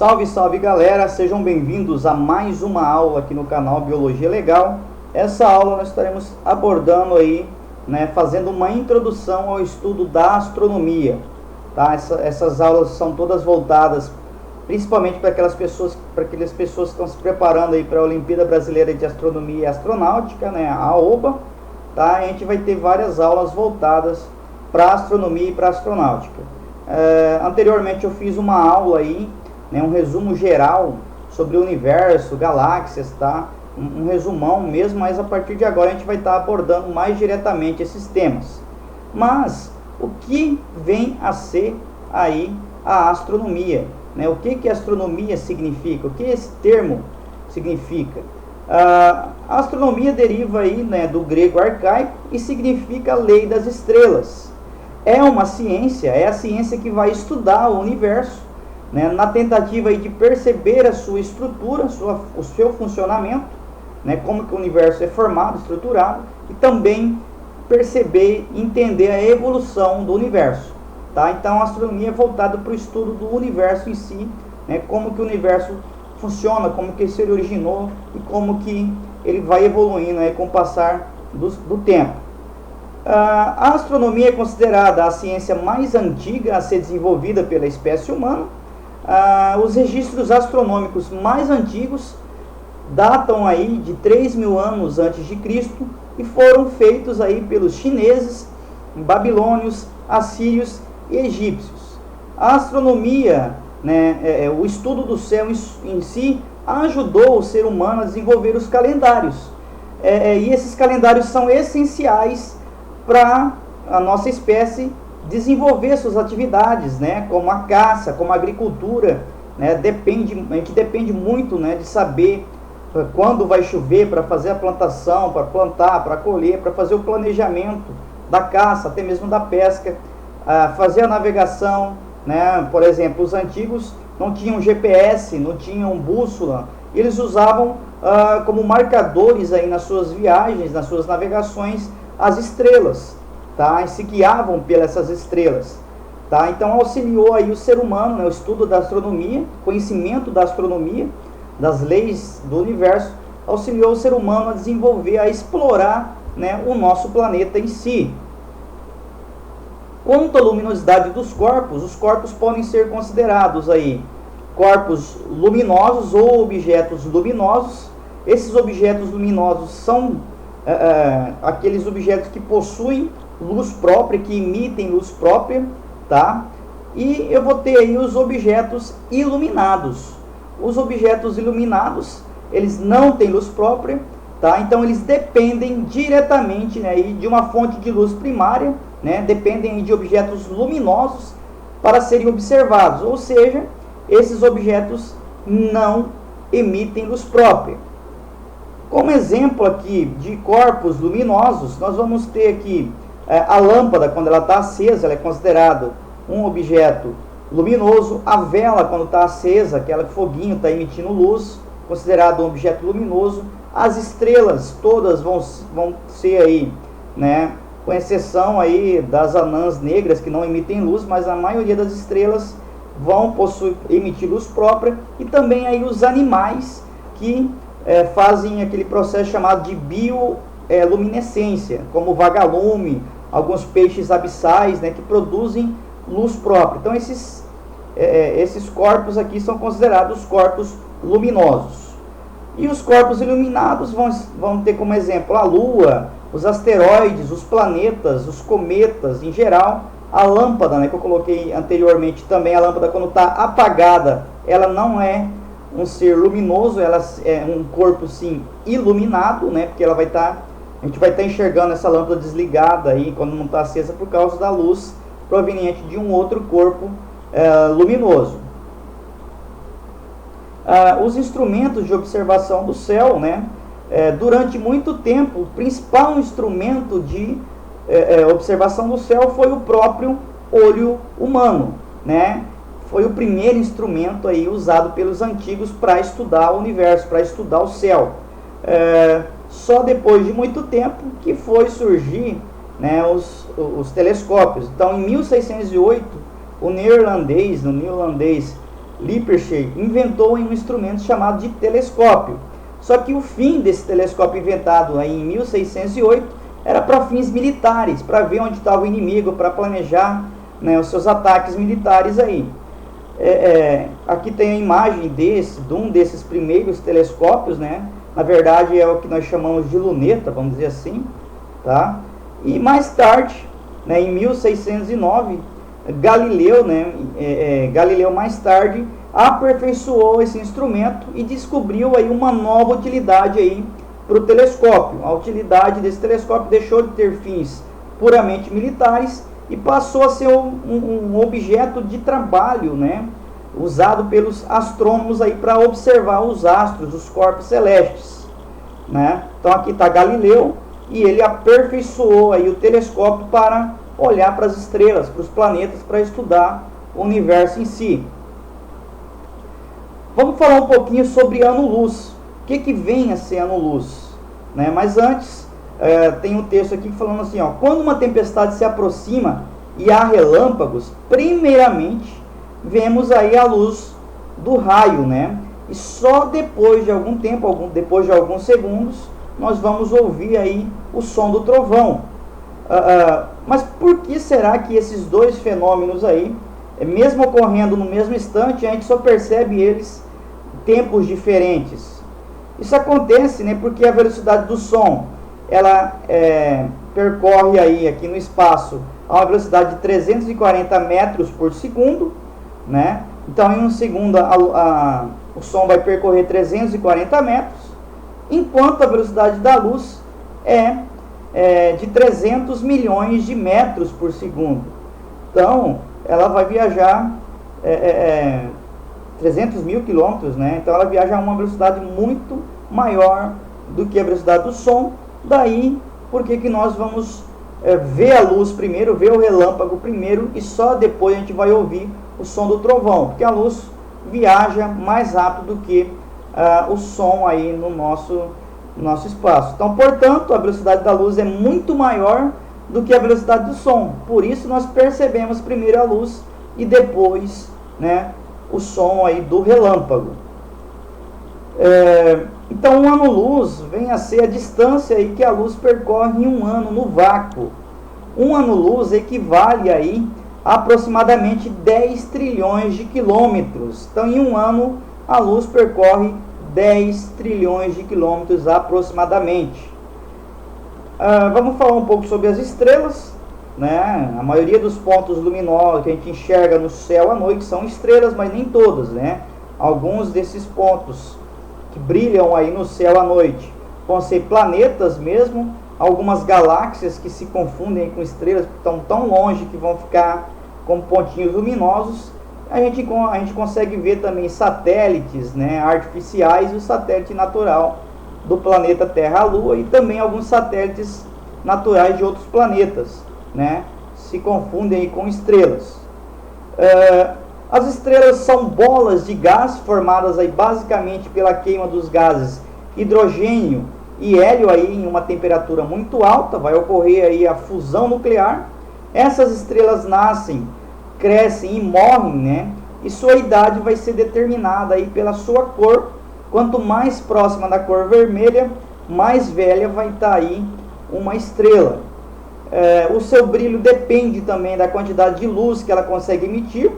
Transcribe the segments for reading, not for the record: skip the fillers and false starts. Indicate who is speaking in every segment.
Speaker 1: Salve, salve galera, sejam bem-vindos a mais uma aula aqui no canal Biologia Legal. Essa aula nós estaremos abordando aí, fazendo uma introdução ao estudo da astronomia, tá? Essas aulas são todas voltadas principalmente para aquelas pessoas que estão se preparando aí para a Olimpíada Brasileira de Astronomia e Astronáutica, a OBA, tá? A gente vai ter várias aulas voltadas para astronomia e para astronáutica. Anteriormente eu fiz uma aula aí, um resumo geral sobre o universo, galáxias, tá? Um resumão mesmo, mas a partir de agora a gente vai estar abordando mais diretamente esses temas. Mas o que vem a ser aí a astronomia? O que a astronomia significa? O que esse termo significa? A astronomia deriva aí, do grego arcaico e significa lei das estrelas. É uma ciência, é a ciência que vai estudar o universo, na tentativa aí de perceber a sua estrutura, o seu funcionamento, como que o universo é formado, estruturado, e também perceber e entender a evolução do universo. Tá? Então a astronomia é voltada para o estudo do universo em si, como que o universo funciona, como que ele originou e como que ele vai evoluindo com o passar do tempo. A astronomia é considerada a ciência mais antiga a ser desenvolvida pela espécie humana. Os registros astronômicos mais antigos datam aí de 3.000 anos antes de Cristo e foram feitos aí pelos chineses, babilônios, assírios e egípcios. A astronomia, o estudo do céu em si, ajudou o ser humano a desenvolver os calendários. E esses calendários são essenciais para a nossa espécie desenvolver suas atividades, como a caça, como a agricultura, a gente depende muito, de saber quando vai chover para fazer a plantação, para plantar, para colher, para fazer o planejamento da caça, até mesmo da pesca, fazer a navegação, por exemplo, os antigos não tinham GPS, não tinham bússola, eles usavam como marcadores aí nas suas viagens, nas suas navegações, as estrelas, tá? E se guiavam pelas essas estrelas, tá? Então auxiliou aí o ser humano, o estudo da astronomia, conhecimento da astronomia, das leis do universo, auxiliou o ser humano a desenvolver, a explorar, o nosso planeta em si. Quanto à luminosidade dos corpos, os corpos podem ser considerados aí corpos luminosos ou objetos luminosos. Esses objetos luminosos são aqueles objetos que possuem luz própria, que emitem luz própria, tá? E eu vou ter aí os objetos iluminados. Os objetos iluminados, eles não têm luz própria, tá? Então eles dependem diretamente aí de uma fonte de luz primária, dependem de objetos luminosos para serem observados, ou seja, esses objetos não emitem luz própria. Como exemplo aqui de corpos luminosos, nós vamos ter aqui a lâmpada. Quando ela está acesa, ela é considerada um objeto luminoso. A vela, quando está acesa, aquele foguinho está emitindo luz, considerado um objeto luminoso. As estrelas todas vão ser aí, com exceção aí das anãs negras que não emitem luz, mas a maioria das estrelas vão emitir luz própria. E também aí os animais que fazem aquele processo chamado de bioluminescência, como o vagalume, alguns peixes abissais, que produzem luz própria. Então esses corpos aqui são considerados corpos luminosos. E os corpos iluminados vão ter como exemplo a Lua, os asteroides, os planetas, os cometas em geral. A lâmpada, que eu coloquei anteriormente também, a lâmpada quando está apagada, ela não é um ser luminoso, ela é um corpo sim iluminado, porque a gente vai estar enxergando essa lâmpada desligada aí quando não está acesa por causa da luz proveniente de um outro corpo luminoso. Os instrumentos de observação do céu, durante muito tempo, o principal instrumento de observação do céu foi o próprio olho humano, Foi o primeiro instrumento aí usado pelos antigos para estudar o universo, para estudar o céu. Só depois de muito tempo que foi surgir os telescópios. Então, em 1608, o neerlandês Lippershey inventou um instrumento chamado de telescópio. Só que o fim desse telescópio inventado aí em 1608 era para fins militares, para ver onde estava o inimigo, para planejar, né, os seus ataques militares aí. Aqui tem a imagem de um desses primeiros telescópios, né? Na verdade é o que nós chamamos de luneta, vamos dizer assim, tá? E mais tarde, né, em 1609, Galileu, né, Galileu mais tarde aperfeiçoou esse instrumento e descobriu aí uma nova utilidade aí para o telescópio. A utilidade desse telescópio deixou de ter fins puramente militares e passou a ser um objeto de trabalho, né, usado pelos astrônomos aí para observar os astros, os corpos celestes, né? Então aqui está Galileu e ele aperfeiçoou aí o telescópio para olhar para as estrelas, para os planetas, para estudar o universo em si. Vamos falar um pouquinho sobre ano-luz. O que vem a ser ano-luz, né? Mas antes, tem um texto aqui falando assim, ó, quando uma tempestade se aproxima e há relâmpagos, primeiramente vemos aí a luz do raio, né? E só depois de algum tempo, depois de alguns segundos, nós vamos ouvir aí o som do trovão. Mas por que será que esses dois fenômenos aí, mesmo ocorrendo no mesmo instante, a gente só percebe eles em tempos diferentes? Isso acontece, né, porque a velocidade do som, ela percorre aí aqui no espaço a uma velocidade de 340 metros por segundo, né? Então em um segundo o som vai percorrer 340 metros, enquanto a velocidade da luz é de 300 milhões de metros por segundo. Então ela vai viajar 300 mil quilômetros, né? Então ela viaja a uma velocidade muito maior do que a velocidade do som. Daí porque que nós vamos ver a luz primeiro, ver o relâmpago primeiro e só depois a gente vai ouvir o som do trovão, porque a luz viaja mais rápido do que o som aí no nosso espaço. Então, portanto, a velocidade da luz é muito maior do que a velocidade do som. Por isso nós percebemos primeiro a luz e depois, né, o som aí do relâmpago. Então, um ano-luz vem a ser a distância aí que a luz percorre em um ano no vácuo. Um ano-luz equivale aí a aproximadamente 10 trilhões de quilômetros. Então, em um ano, a luz percorre 10 trilhões de quilômetros aproximadamente. Vamos falar um pouco sobre as estrelas, né? A maioria dos pontos luminosos que a gente enxerga no céu à noite são estrelas, mas nem todas, né? Alguns desses pontos que brilham aí no céu à noite vão ser planetas mesmo, algumas galáxias que se confundem com estrelas que estão tão longe que vão ficar como pontinhos luminosos. A gente consegue ver também satélites, né, artificiais e o satélite natural do planeta Terra, a Lua, e também alguns satélites naturais de outros planetas, né, se confundem com estrelas. As estrelas são bolas de gás formadas aí basicamente pela queima dos gases hidrogênio e hélio aí em uma temperatura muito alta. Vai ocorrer aí a fusão nuclear. Essas estrelas nascem, crescem e morrem, né? E sua idade vai ser determinada aí pela sua cor. Quanto mais próxima da cor vermelha, mais velha vai estar aí uma estrela. O seu brilho depende também da quantidade de luz que ela consegue emitir,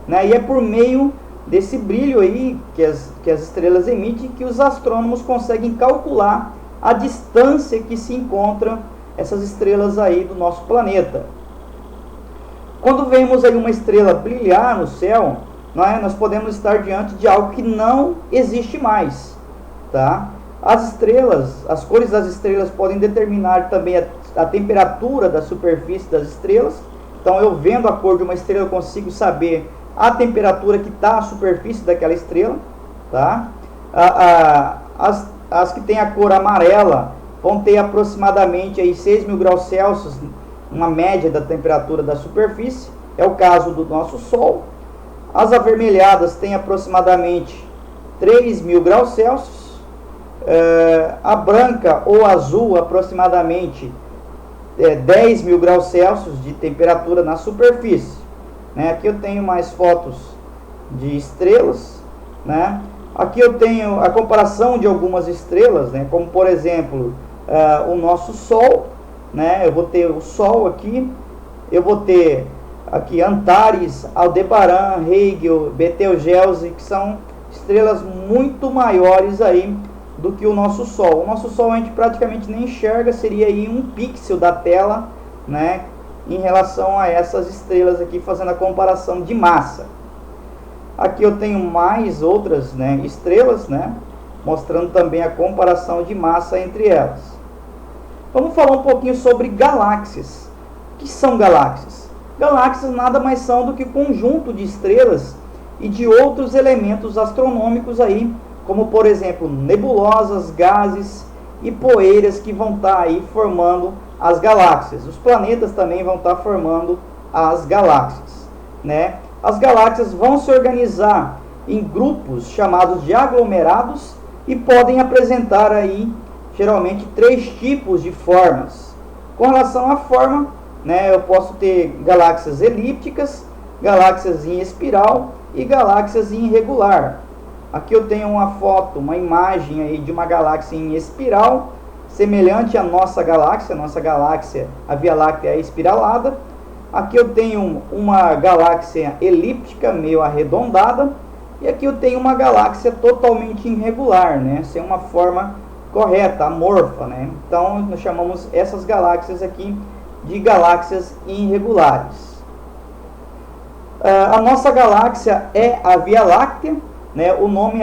Speaker 1: né? E é por meio desse brilho aí que as estrelas emitem que os astrônomos conseguem calcular a distância que se encontram essas estrelas aí do nosso planeta. Quando vemos aí uma estrela brilhar no céu, nós podemos estar diante de algo que não existe mais, tá? As estrelas, as cores das estrelas podem determinar também a temperatura da superfície das estrelas. Então, eu vendo a cor de uma estrela, eu consigo saber a temperatura que está a superfície daquela estrela, tá? As que têm a cor amarela vão ter aproximadamente aí 6.000 graus Celsius, uma média da temperatura da superfície. É o caso do nosso Sol. As avermelhadas têm aproximadamente 3.000 graus Celsius. A branca ou azul aproximadamente 10.000 graus Celsius de temperatura na superfície. Aqui eu tenho mais fotos de estrelas, né? Aqui eu tenho a comparação de algumas estrelas, né? Como por exemplo, o nosso Sol, né? Eu vou ter o Sol aqui, eu vou ter aqui Antares, Aldebaran, Rigel, Betelgeuse, que são estrelas muito maiores aí do que o nosso Sol. O nosso Sol a gente praticamente nem enxerga, seria aí um pixel da tela, né? Em relação a essas estrelas aqui, fazendo a comparação de massa. Aqui eu tenho mais outras, né, estrelas, né, mostrando também a comparação de massa entre elas. Vamos falar um pouquinho sobre galáxias. O que são galáxias? Galáxias nada mais são do que conjunto de estrelas e de outros elementos astronômicos aí, como por exemplo nebulosas, gases e poeiras que vão estar aí formando as galáxias. Os planetas também vão estar formando as galáxias, né? As galáxias vão se organizar em grupos chamados de aglomerados e podem apresentar aí geralmente 3 tipos de formas. Com relação à forma, né, eu posso ter galáxias elípticas, galáxias em espiral e galáxias em irregular. Aqui eu tenho uma foto, uma imagem aí de uma galáxia em espiral, semelhante à nossa galáxia, a Via Láctea é espiralada. Aqui eu tenho uma galáxia elíptica, meio arredondada, e aqui eu tenho uma galáxia totalmente irregular, né, sem uma forma correta, amorfa, né? Então nós chamamos essas galáxias aqui de galáxias irregulares. A nossa galáxia é a Via Láctea, né? O nome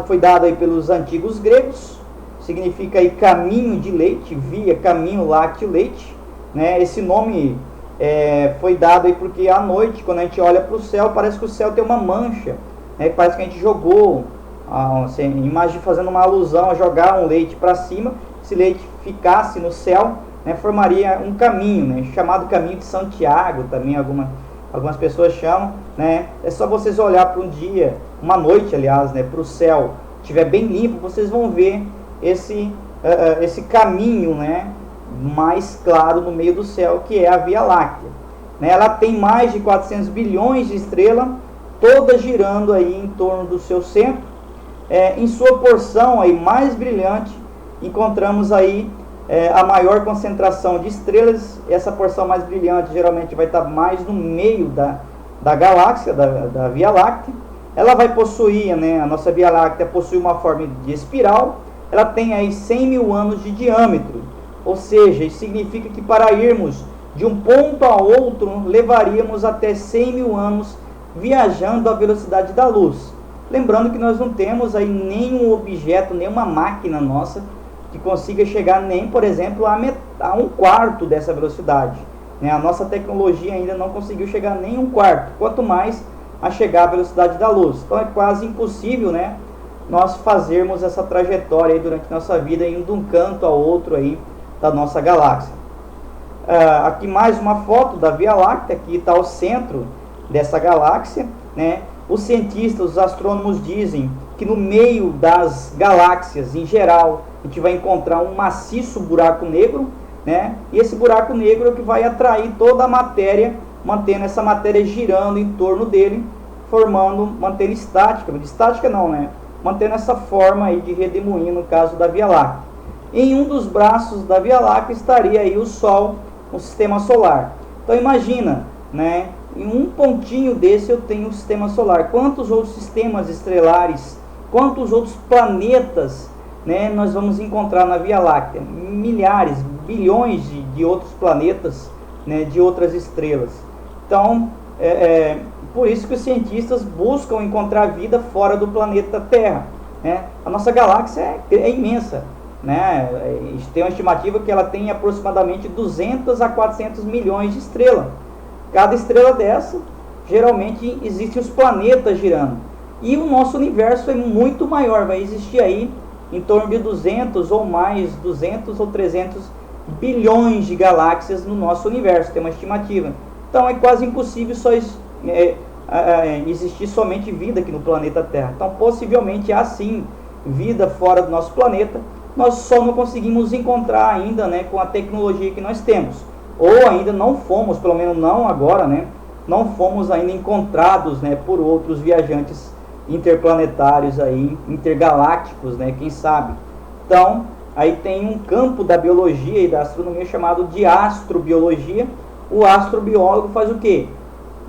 Speaker 1: foi dado aí pelos antigos gregos, significa aí caminho de leite, via, caminho, lácteo, leite, né? Esse nome foi dado aí porque à noite, quando a gente olha para o céu, parece que o céu tem uma mancha, né? Parece que a gente jogou, imagem fazendo uma alusão a jogar um leite para cima. Se leite ficasse no céu, né, formaria um caminho, né, chamado caminho de Santiago, também algumas pessoas chamam, né? É só vocês olhar para um dia, uma noite, aliás, né, para o céu, estiver bem limpo, vocês vão ver esse caminho, né, mais claro no meio do céu, que é a Via Láctea, né? Ela tem mais de 400 bilhões de estrelas, todas girando aí em torno do seu centro. Em sua porção aí mais brilhante, encontramos aí a maior concentração de estrelas. Essa porção mais brilhante geralmente vai estar mais no meio da galáxia, da Via Láctea. Ela vai possuir, né, a nossa Via Láctea possui uma forma de espiral. Ela tem aí 100 mil anos de diâmetro, ou seja, isso significa que para irmos de um ponto a outro, levaríamos até 100 mil anos viajando à velocidade da luz. Lembrando que nós não temos aí nenhum objeto, nenhuma máquina nossa que consiga chegar nem, por exemplo, a um quarto dessa velocidade, né? A nossa tecnologia ainda não conseguiu chegar nem um quarto, quanto mais a chegar à velocidade da luz. Então é quase impossível, né, nós fazermos essa trajetória aí durante nossa vida, indo de um canto ao outro aí da nossa galáxia. Aqui mais uma foto da Via Láctea, que está ao centro dessa galáxia, né? Os cientistas, os astrônomos dizem que no meio das galáxias em geral a gente vai encontrar um maciço buraco negro, né? E esse buraco negro é o que vai atrair toda a matéria, mantendo essa matéria girando em torno dele, mantendo estática não, né? Mantendo essa forma aí de redemoinho no caso da Via Láctea. Em um dos braços da Via Láctea estaria aí o Sol, o sistema solar. Então imagina, né? Em um pontinho desse eu tenho o sistema solar. Quantos outros sistemas estelares, quantos outros planetas, né, nós vamos encontrar na Via Láctea? Milhares, bilhões de outros planetas, né, de outras estrelas. Então, por isso que os cientistas buscam encontrar vida fora do planeta Terra, né? A nossa galáxia é imensa, né? Tem uma estimativa que ela tem aproximadamente 200 a 400 milhões de estrelas. Cada estrela dessa, geralmente existem os planetas girando. E o nosso universo é muito maior, vai existir aí em torno de 200 ou 300 bilhões de galáxias no nosso universo, tem uma estimativa. Então é quase impossível existir somente vida aqui no planeta Terra. Então possivelmente há sim vida fora do nosso planeta, nós só não conseguimos encontrar ainda, né, com a tecnologia que nós temos. Ou ainda não fomos, pelo menos não agora, né, não fomos ainda encontrados, né, por outros viajantes interplanetários aí, intergalácticos, né, quem sabe. Então, aí tem um campo da biologia e da astronomia chamado de astrobiologia. O astrobiólogo faz o quê?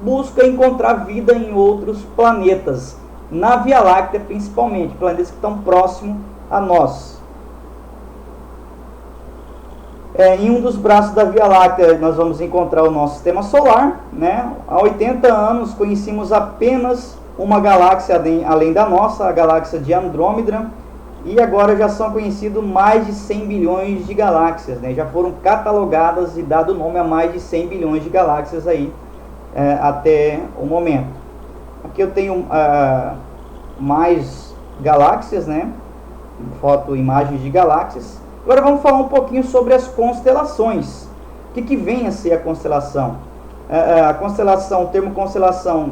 Speaker 1: Busca encontrar vida em outros planetas, na Via Láctea principalmente, planetas que estão próximos a nós. Em um dos braços da Via Láctea nós vamos encontrar o nosso sistema solar, né? Há 80 anos conhecíamos apenas uma galáxia além da nossa, a galáxia de Andrômeda, e agora já são conhecidos mais de 100 bilhões de galáxias, né? Já foram catalogadas e dado nome a mais de 100 bilhões de galáxias aí, até o momento. Aqui eu tenho mais galáxias, né? Foto, imagens de galáxias. Agora vamos falar um pouquinho sobre as constelações. O que vem a ser a constelação? A constelação, o termo constelação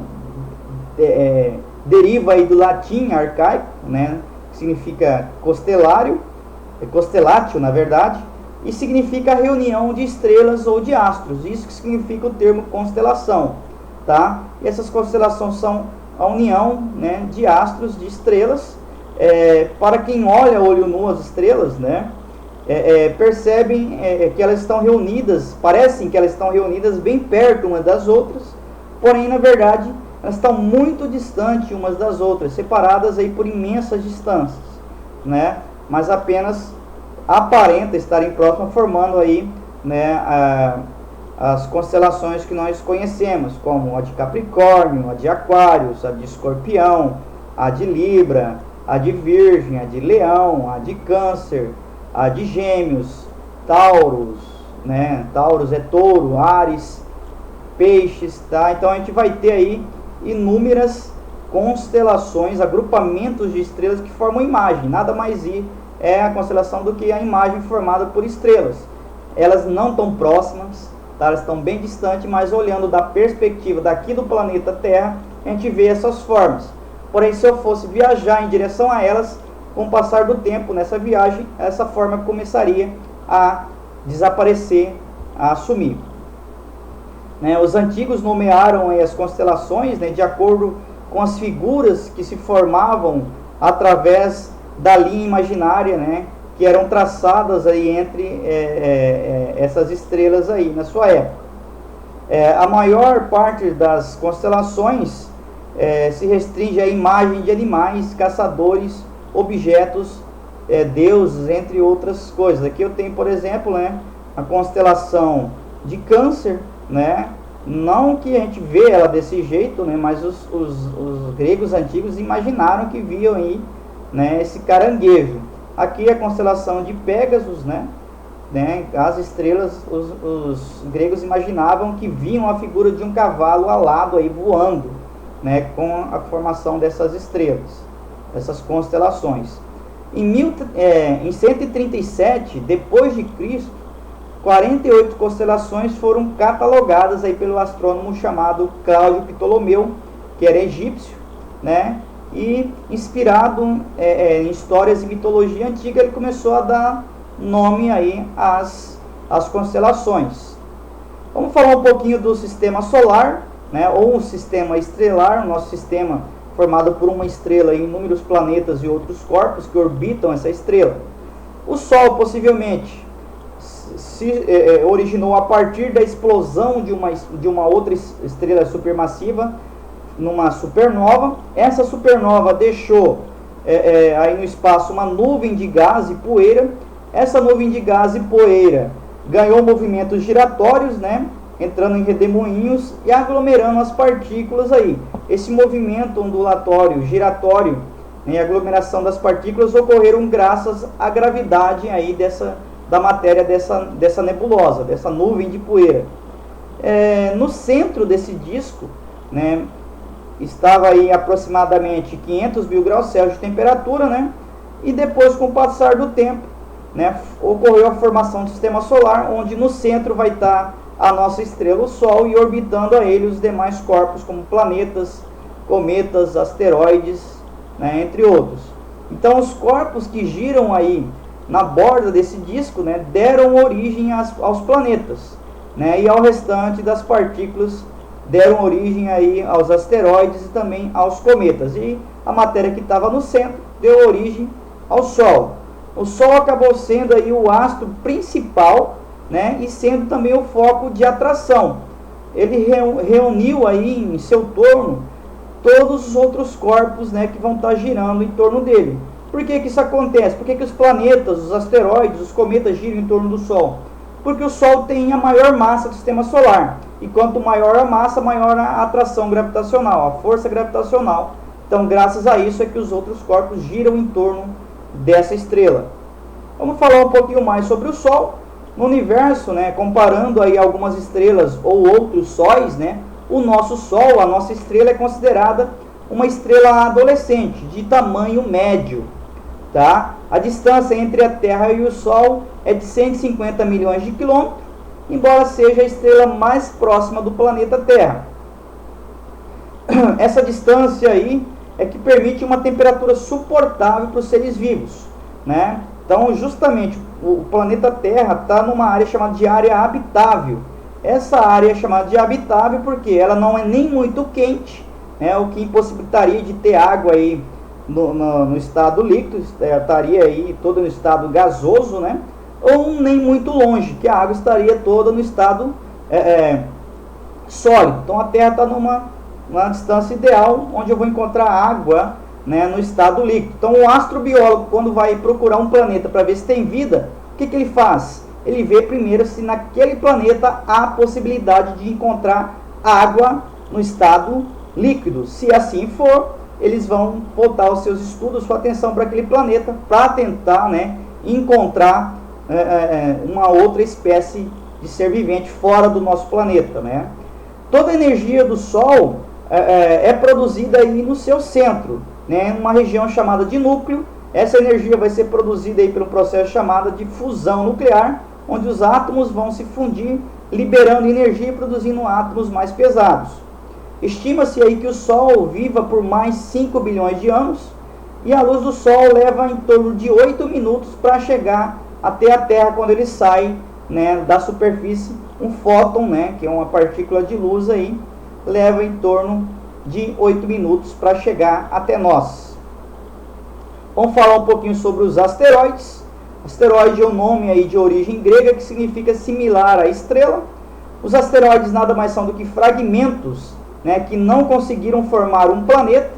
Speaker 1: deriva aí do latim arcaico, né? Que significa costelário, constellatio na verdade, e significa a reunião de estrelas ou de astros. Isso que significa o termo constelação, tá? E essas constelações são a união, né, de astros, de estrelas. Para quem olha a olho nu as estrelas, né, percebem que elas estão reunidas, parecem que elas estão reunidas bem perto umas das outras, porém na verdade elas estão muito distantes umas das outras, separadas aí por imensas distâncias, né, mas apenas aparenta estarem próximas, formando aí, né, as constelações que nós conhecemos, como a de Capricórnio, a de Aquários, a de Escorpião, a de Libra, a de Virgem, a de Leão, a de Câncer, a de Gêmeos, Taurus, né? Taurus é touro, Áries, peixes, tá? Então a gente vai ter aí inúmeras constelações, agrupamentos de estrelas que formam imagem. Nada mais é a constelação do que a imagem formada por estrelas. Elas não estão próximas, tá? Elas estão bem distantes, mas olhando da perspectiva daqui do planeta Terra, a gente vê essas formas. Porém, se eu fosse viajar em direção a elas, com o passar do tempo nessa viagem, essa forma começaria a desaparecer, a sumir. Né? Os antigos nomearam as constelações, né, de acordo com as figuras que se formavam através da linha imaginária, né, que eram traçadas aí entre essas estrelas aí na sua época. A maior parte das constelações se restringe à imagem de animais, caçadores, objetos, deuses, entre outras coisas. Aqui eu tenho, por exemplo, né, a constelação de Câncer, né? Não que a gente vê ela desse jeito, né, mas os gregos antigos imaginaram que viam aí, né, esse caranguejo. Aqui a constelação de Pégasus, né? As estrelas, os gregos imaginavam que viam a figura de um cavalo alado aí voando, né, com a formação dessas estrelas, essas constelações. Em 137 depois de Cristo, 48 constelações foram catalogadas aí pelo astrônomo chamado Cláudio Ptolomeu, que era egípcio, né? E inspirado em histórias e mitologia antiga, ele começou a dar nome aí às constelações. Vamos falar um pouquinho do sistema solar, né? Ou o sistema estrelar, o nosso sistema formado por uma estrela e inúmeros planetas e outros corpos que orbitam essa estrela. O Sol possivelmente se originou a partir da explosão de uma outra estrela supermassiva numa supernova. Essa supernova deixou aí no espaço uma nuvem de gás e poeira. Essa nuvem de gás e poeira ganhou movimentos giratórios, né, entrando em redemoinhos e aglomerando as partículas aí. Esse movimento ondulatório, giratório, né, e aglomeração das partículas ocorreram graças à gravidade aí da matéria dessa nebulosa, dessa nuvem de poeira. No centro desse disco, né, estava aí aproximadamente 500 mil graus Celsius de temperatura, né, e depois, com o passar do tempo, né, ocorreu a formação do sistema solar, onde no centro vai estar a nossa estrela, o Sol, e orbitando a ele os demais corpos, como planetas, cometas, asteroides, né, entre outros. Então, os corpos que giram aí na borda desse disco, né, deram origem aos planetas, né, e ao restante das partículas deram origem aí aos asteroides e também aos cometas. E a matéria que estava no centro deu origem ao Sol. O Sol acabou sendo aí o astro principal, né, e sendo também o foco de atração. Ele reuniu aí em seu torno todos os outros corpos, né, que vão estar girando em torno dele. Por que isso acontece? Por que os planetas, os asteroides, os cometas giram em torno do Sol? Porque o Sol tem a maior massa do sistema solar. E quanto maior a massa, maior a atração gravitacional, a força gravitacional. Então, graças a isso é que os outros corpos giram em torno dessa estrela. Vamos falar um pouquinho mais sobre o Sol. No universo, né, comparando aí algumas estrelas ou outros sóis, né, o nosso Sol, a nossa estrela, é considerada uma estrela adolescente, de tamanho médio. Tá? A distância entre a Terra e o Sol é de 150 milhões de quilômetros, embora seja a estrela mais próxima do planeta Terra. Essa distância aí é que permite uma temperatura suportável para os seres vivos, né? Então, justamente, o planeta Terra está numa área chamada de área habitável. Essa área é chamada de habitável porque ela não é nem muito quente, né, o que impossibilitaria de ter água aí no estado líquido, estaria aí toda no estado gasoso, né? Ou nem muito longe, que a água estaria toda no estado sólido. Então a Terra está numa distância ideal, onde eu vou encontrar água, né, no estado líquido. Então o astrobiólogo, quando vai procurar um planeta para ver se tem vida, o que ele faz? Ele vê primeiro se naquele planeta há possibilidade de encontrar água no estado líquido. Se assim for, eles vão voltar os seus estudos, sua atenção para aquele planeta, para tentar, né, encontrar uma outra espécie de ser vivente fora do nosso planeta, né? Toda a energia do Sol é produzida aí no seu centro, né, em uma região chamada de núcleo. Essa energia vai ser produzida aí pelo processo chamado de fusão nuclear, onde os átomos vão se fundir, liberando energia e produzindo átomos mais pesados. Estima-se aí que o Sol viva por mais 5 bilhões de anos, e a luz do Sol leva em torno de 8 minutos para chegar até a Terra quando ele sai, né, da superfície. Um fóton, né, que é uma partícula de luz aí, leva em torno de 8 minutos para chegar até nós. Vamos falar um pouquinho sobre os asteroides. Asteroide é um nome aí de origem grega que significa similar à estrela. Os asteroides nada mais são do que fragmentos, né, que não conseguiram formar um planeta,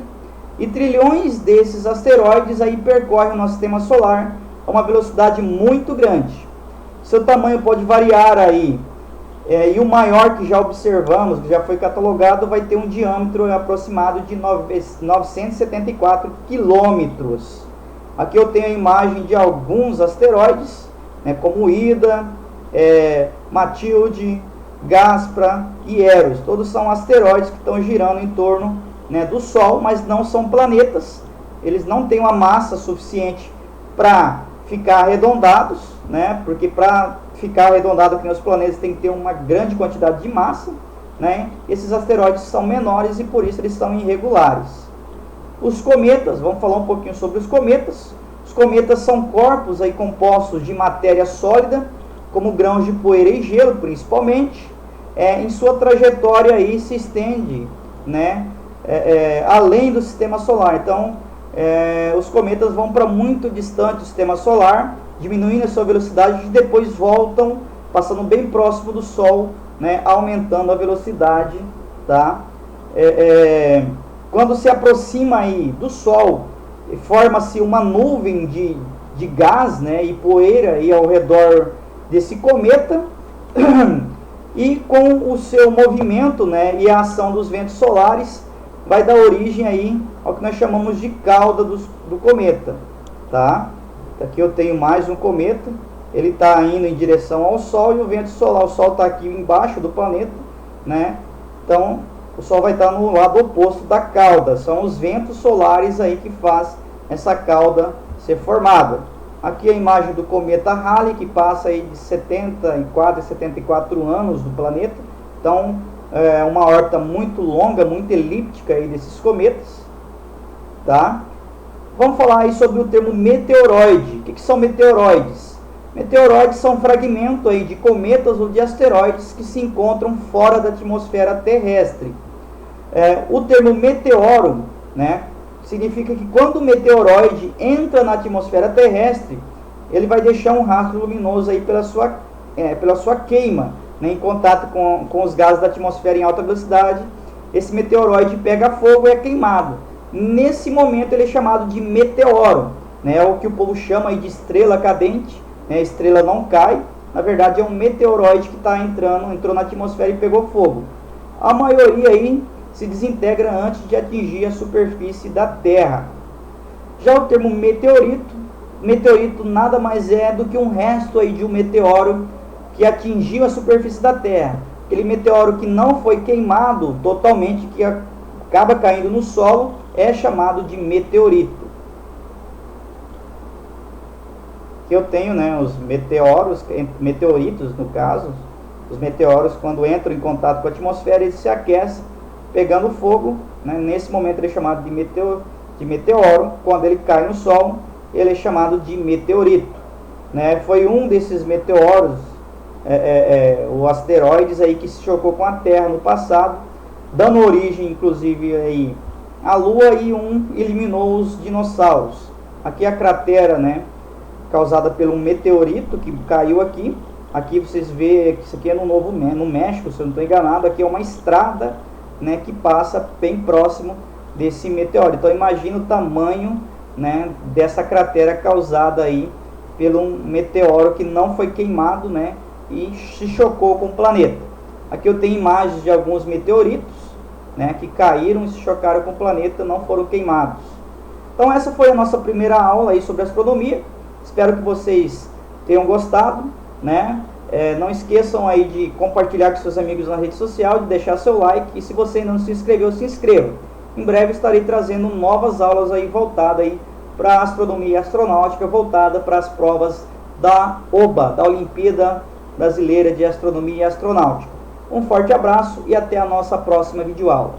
Speaker 1: e trilhões desses asteroides aí percorrem o nosso sistema solar a uma velocidade muito grande. Seu tamanho pode variar aí, e o maior que já observamos, que já foi catalogado, vai ter um diâmetro aproximado de 974 quilômetros. Aqui eu tenho a imagem de alguns asteroides, né, como Ida, Matilde, Gaspra e Eros. Todos são asteroides que estão girando em torno, né, do Sol, mas não são planetas. Eles não têm uma massa suficiente para ficar arredondados, né, porque para ficar arredondado aqui nos planetas tem que ter uma grande quantidade de massa, né? Esses asteroides são menores e por isso eles são irregulares. Os cometas, vamos falar um pouquinho sobre os cometas. Os cometas são corpos aí compostos de matéria sólida, como grãos de poeira e gelo, principalmente. Em sua trajetória aí se estende, né, além do sistema solar. Então, os cometas vão para muito distante do sistema solar, diminuindo a sua velocidade, e depois voltam, passando bem próximo do Sol, né, aumentando a velocidade, tá? Quando se aproxima aí do Sol, forma-se uma nuvem de gás, né, e poeira aí ao redor desse cometa, e com o seu movimento, né, e a ação dos ventos solares, vai dar origem aí ao que nós chamamos de cauda do cometa, tá? Aqui eu tenho mais um cometa, ele está indo em direção ao Sol e o vento solar, o Sol está aqui embaixo do planeta, né? Então o Sol vai estar no lado oposto da cauda. São os ventos solares aí que faz essa cauda ser formada. Aqui a imagem do cometa Halley, que passa aí de 74 a 74 anos do planeta. Então é uma órbita muito longa, muito elíptica aí desses cometas, tá? Vamos falar aí sobre o termo meteoroide. O que são meteoroides? Meteoroides são fragmentos aí de cometas ou de asteroides que se encontram fora da atmosfera terrestre. O termo meteoro, né, significa que quando o meteoroide entra na atmosfera terrestre, ele vai deixar um rastro luminoso aí pela sua queima, né, em contato com os gases da atmosfera em alta velocidade. Esse meteoroide pega fogo e é queimado. Nesse momento ele é chamado de meteoro, né, é o que o povo chama aí de estrela cadente, né, a estrela não cai, na verdade é um meteoroide que entrou na atmosfera e pegou fogo. A maioria aí se desintegra antes de atingir a superfície da Terra. Já o termo meteorito nada mais é do que um resto aí de um meteoro que atingiu a superfície da Terra. Aquele meteoro que não foi queimado totalmente, que acaba caindo no solo, é chamado de meteorito. Aqui eu tenho, né, os meteoritos no caso. Os meteoros, quando entram em contato com a atmosfera, eles se aquecem, pegando fogo, né? Nesse momento ele é chamado de meteoro. Quando ele cai no solo, ele é chamado de meteorito, né? Foi um desses meteoros, o asteroides aí, que se chocou com a Terra no passado, dando origem inclusive aí à Lua, e eliminou os dinossauros. Aqui a cratera, né, causada por um meteorito que caiu aqui. Aqui vocês veem que isso aqui é no México, se eu não estou enganado. Aqui é uma estrada, né, que passa bem próximo desse meteoro. Então imagina o tamanho, né, dessa cratera causada aí pelo meteoro que não foi queimado, né, e se chocou com o planeta. Aqui eu tenho imagens de alguns meteoritos, né, que caíram e se chocaram com o planeta, não foram queimados. Então essa foi a nossa primeira aula aí sobre astronomia. Espero que vocês tenham gostado, né? Não esqueçam aí de compartilhar com seus amigos na rede social, de deixar seu like, e se você ainda não se inscreveu, se inscreva. Em breve estarei trazendo novas aulas aí voltadas aí para a astronomia e astronáutica, voltada para as provas da OBA, da Olimpíada Brasileira de Astronomia e Astronáutica. Um forte abraço e até a nossa próxima videoaula.